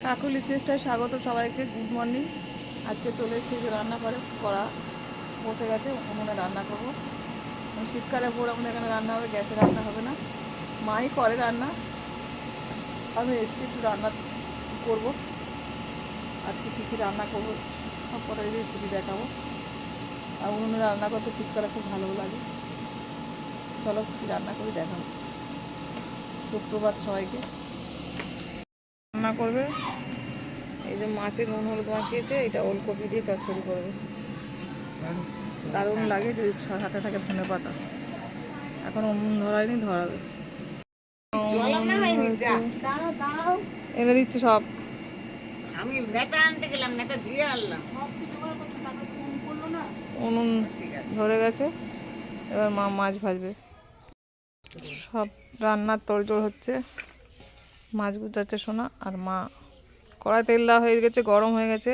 কাকুলি চেষ্টায় স্বাগত সবাইকে। Good morning. আজকে চলে এসেছি রান্না করা বসে গেছে, উনুনে রান্না করবো। শীতকালে ভোর আমাদের এখানে রান্না হবে, গ্যাসে রান্না হবে না, মাই করে রান্না। আমি এসেছি একটু রান্না করব। আজকে কী কী রান্না করবো সব কটা রেসিপি দেখাবো। আর উনুনে রান্না করতে শীতকালে খুব ভালো লাগে। চলো কী রান্না করি দেখাবো। সুপ্রভাত সবাইকে। রান্না করবে এই যে মাছের নুন হলুদ মাখিয়েছে, এটা ওলকপি দিয়ে চচ্চড়ি করবে, দারুণ লাগে যদি হাতে থাকে ধনে পাতা। এখন উনুন ধরায়নি, ধরাবে। এনে দিচ্ছি সব। আমি নেতা আনতে গেলাম, নেতা ধুয়ে আনলাম। উনুন ধরে গেছে, এবার মা মাছ ভাজবে। সব রান্নার তোড়জোড় হচ্ছে, মাছ গুজাচ্ছে সোনা আর মা। কড়াই তেল দেওয়া হয়ে গেছে, গরম হয়ে গেছে।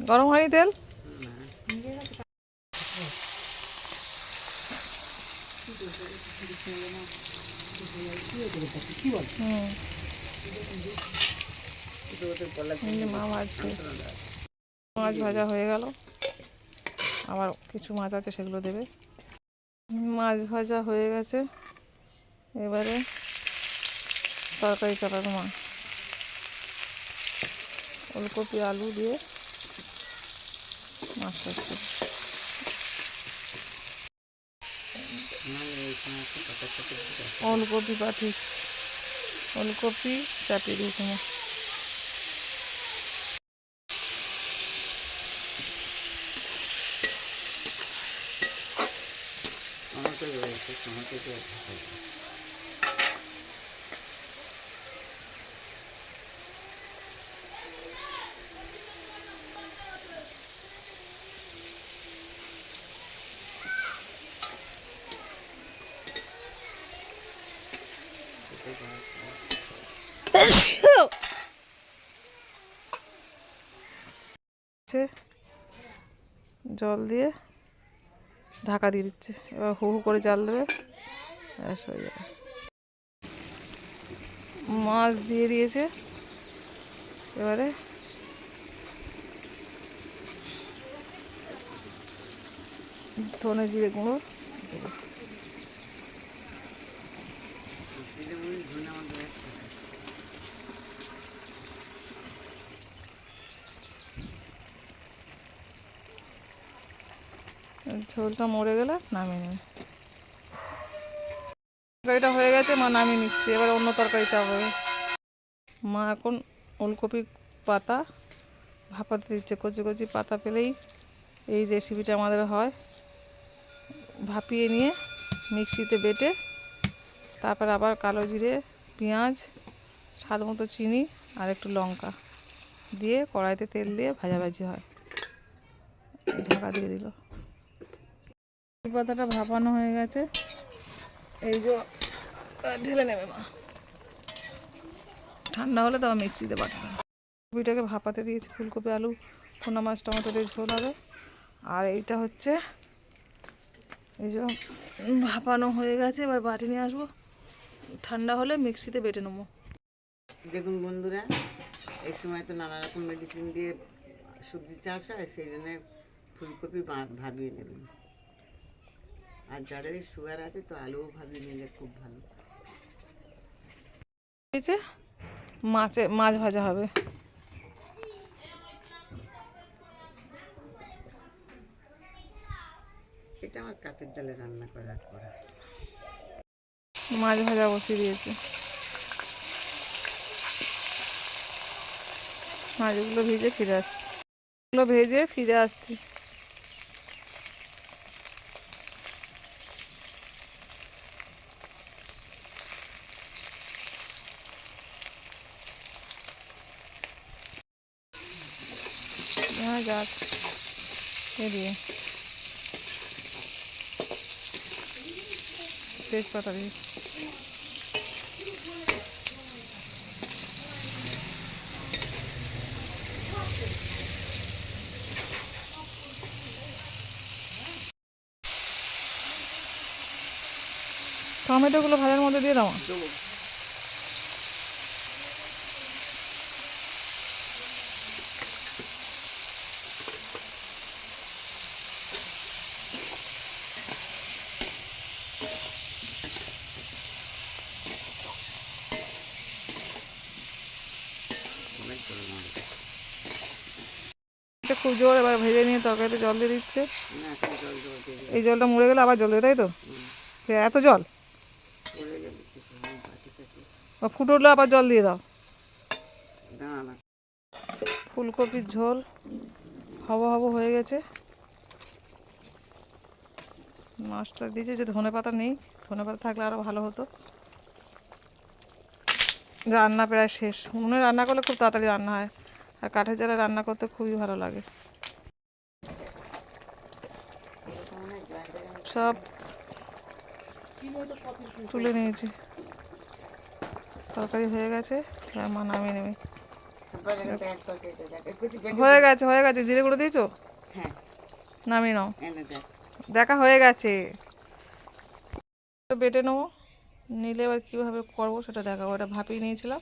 গরম হয়নি তেল। মা ভাজছে, মাছ ভাজা হয়ে গেল, আবার কিছু মাছ আছে সেগুলো দেবে। মাছ ভাজা হয়ে গেছে, এবারে তরকারি চাপাবে মা। ওলকপি আলু দিয়ে মাছ ভাজছে। ওলকপি ওলকপি চাপিয়ে দিয়েছি মা। জল দিয়ে ঢাকা দিয়ে দিচ্ছে, এবার হু হু করে জাল দেবে, ব্যাস হয়ে যাবে। মাছ দিয়ে দিয়েছে, এবারে ধনে জিরে গুঁড়ো ঝোলটা মরে গেলে নামিয়ে নেবে। তরকারিটা হয়ে গেছে, মা নামিয়ে নিচ্ছে, এবার অন্য তরকারি চাপাবে। মা এখন ওলকপি পাতা ভাপাতে দিচ্ছে। কচি কচি পাতা পেলেই এই রেসিপিটা আমাদের হয়। ভাপিয়ে নিয়ে মিক্সিতে বেটে তারপর আবার কালো জিরে, পেঁয়াজ, স্বাদ মতো চিনি আর একটু লঙ্কা দিয়ে কড়াইতে তেল দিয়ে ভাজাভাজি হয়। ঢাকা দিয়ে দিল। পাতাটা ভাপানো হয়ে গেছে, এই যে ঢেলে নেবে মা। ঠান্ডা হলে তো মিক্সিতে বাটবে। কপিটাকে ভাপাতে দিয়েছি, ফুলকপি আলু পোনা মাছ টমেটো দিয়ে ঝোল হবে। আর এইটা হচ্ছে এই যে ভাপানো হয়ে গেছে, এবার বাটি নিয়ে আসবো, ঠান্ডা হলে মিক্সিতে বেটে নেবো। দেখুন বন্ধুরা, এই সময় তো নানা রকম মেডিসিন দিয়ে সবজি চাষ হয়, সেই জন্য ফুলকপি ভাবিয়ে নেবেন। আর যাদের সুগার আছে তো আলুও ভাবিয়ে নিলে খুব ভালো। মাছ ভাজা হবে। এটা আমার কাঠের জালে রান্না করা। মাছ ভাজা বসিয়ে দিয়েছি, মাছগুলো ভেজে ফিরে আসছি। হ্যাঁ যাক, দিয়ে তেজপাতা দিয়ে টমেটোগুলো ভাজার মধ্যে দিয়ে দাও। দেবো। অনেক জল মারবে। এটা খুব জোর, এবার ভেজে নিয়ে তরকারিতে জল দিয়ে দিচ্ছে। না, এখন জল জল দিয়ে দিবি। এই জলটা মরে গেলে আবার জল দেবে, তাই তো? সে এত জল পড়ে গেলে কিছু হবে না, ঠিক আছে। বা ফুটে উঠলে আবার জল দিয়ে দাও। দাঁড়া না। ফুলকপির ঝোল হব হব হয়ে গেছে। মাছটা দিয়েছে, যে ধনে পাতা নেই, ধনে পাতা থাকলে আরও ভালো হতো। রান্না প্রায় শেষ। উনুনে রান্না করলে খুব তাড়াতাড়ি রান্না হয়, আর কাঠের জালে রান্না করতে খুবই ভালো লাগে। এটা মনে হয় জয়েন্ট হয়ে সব তুলে নিয়েছি, তরকারি হয়ে গেছে, এবার মা নামিয়ে নেবে। হয়ে গেছে হয়ে গেছে, জিরে গুঁড়ো দিয়েছো? হ্যাঁ, নামিয়ে নাও। এনে দেখ। দেখা হয়ে গেছে, বেটে নেবো। নিলে এবার কীভাবে করবো সেটা দেখাবো। এটা ভাপিয়ে নিয়েছিলাম।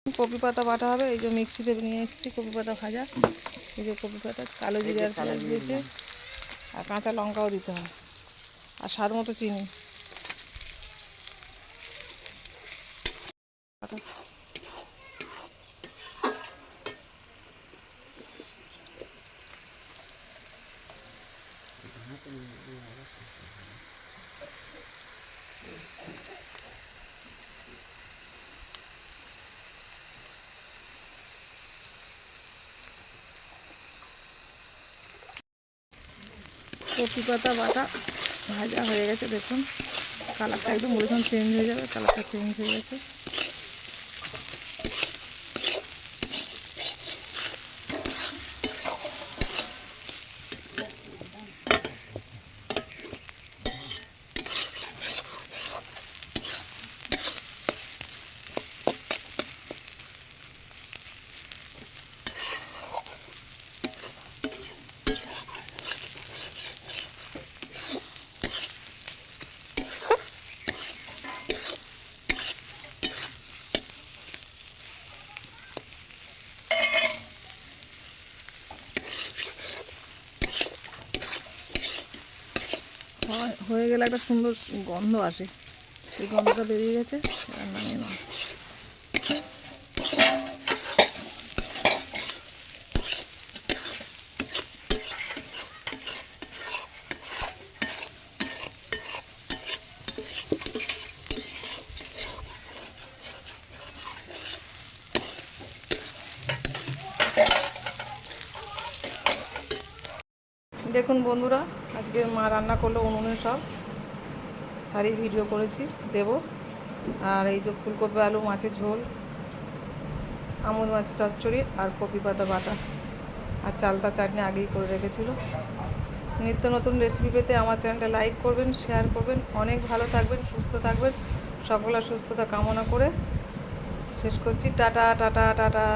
কপি পাতা বাটা হবে, এই যে মিক্সিতে নিয়ে এসেছি কপি পাতা ভাজা। এই যে কপি পাতা, কালো জিরে আর পেঁয়াজ দিয়েছে, আর কাঁচা লঙ্কাও দিতে হয়, আর স্বাদ মতো চিনি। কপি পাতা বাটা ভাজা হয়ে গেছে, দেখুন কালারটা একদম যখন চেঞ্জ হয়ে যাবে, কালারটা চেঞ্জ হয়ে গেছে। হয়ে গেলে একটা সুন্দর গন্ধ আসে, এই গন্ধটা বেরিয়ে গেছে, এবার নামিয়ে নাও। দেখুন বন্ধুরা, আজকে মা রান্না করলো উনুনে সব, তারই ভিডিও করেছি, দেব। আর এই যে ফুলকপি আলু মাছের ঝোল, আমুদ মাছের চচ্চড়ি, আর কপি পাতা বাটা, আর চালতা চাটনি আগেই করে রেখেছিল। নিত্য নতুন রেসিপি পেতে আমার চ্যানেলটা লাইক করবেন, শেয়ার করবেন। অনেক ভালো থাকবেন, সুস্থ থাকবেন, সকলের সুস্থতা কামনা করে শেষ করছি। Tata tata tata.